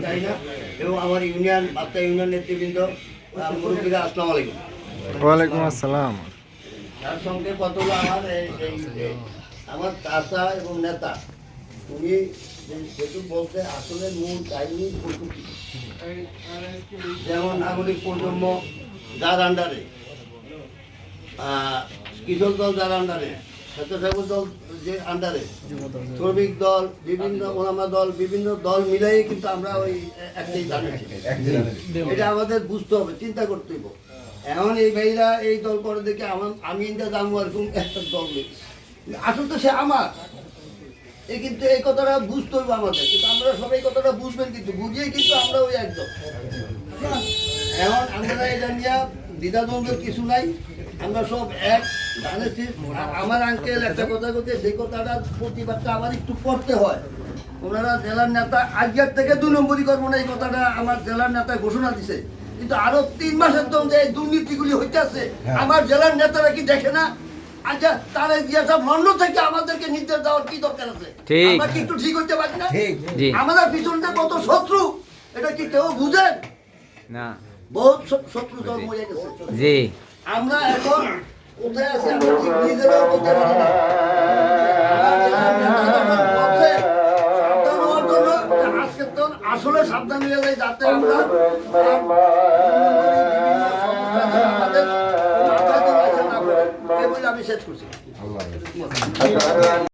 চাই না এবং আমার ইউনিয়ন বার্তা ইউনিয়ন নেতৃবৃন্দ মুরব্বীরা আসসালামু আলাইকুম। ওয়ালাইকুম আসসালাম। তার সঙ্গে কত হলো আমার চাচা এবং নেতা উনি যেটু বলতে আসলে মূল কাহিনী কতটুকু, যেমন নাগরিক প্রজন্ম যার আন্ডারে, কৃষক দল যার আন্ডারে, স্বেচ্ছাসেবক দল যে আন্ডারে, শ্রমিক দল, বিভিন্ন ওলামা দল, বিভিন্ন দল মিলাই কিন্তু আমরা ওই একটাই জানাচ্ছি। এটা আমাদের বুঝতে হবে, চিন্তা করতে হবে। এখন এই ভাইরা এই দল করে দেখে আমি ইন্দা জানবো এরকম একটা দল নেই, আসলে তো সে আমার এই কিন্তু এই কথাটা বুঝতে হইব আমাদের, কিন্তু আমরা সবাই কথাটা বুঝবেন, কিন্তু বুঝিয়ে কিন্তু আমরা ওই একদম। এখন আমরা এটা নিয়ে দ্বিধাদ্বন্দ্বের কিছু নাই, আমরা সব এক জানেছি। আমার আঙ্কেল একটা কথা বলতে, সেই কথাটা প্রতিবাদটা আমার একটু পড়তে হয়। ওনারা জেলার নেতা আজকের থেকে 2 নম্বরই করবো না, এই কথাটা আমার জেলার নেতা ঘোষণা দিছে, কিন্তু আরো 3 মাসের জন্য এই দুর্নীতিগুলি হইতে আছে আমার জেলার নেতারা কি দেখে না? আচ্ছা, তারা সব লন্ড থেকে আমাদেরকে নির্দেশ দেওয়ার কি দরকার আছে? আমরা কি একটু ঠিক হইতে পারি না? আমাদের পিছনটা কত শত্রু, এটা কি কেউ বুঝেন না? বহুত শত্রু দল মরে গেছে। জি, আমরা এখন কোথায় আছি আমরা ঠিক নিজেরাও বলতে পারি না। সাবধান হওয়ার জন্য আজকে তো আসলে সাবধান হয়ে যায়, যাতে আমরা আমাদের মাথায় তো না পড়ে। এই বলে আমি শেষ করছি।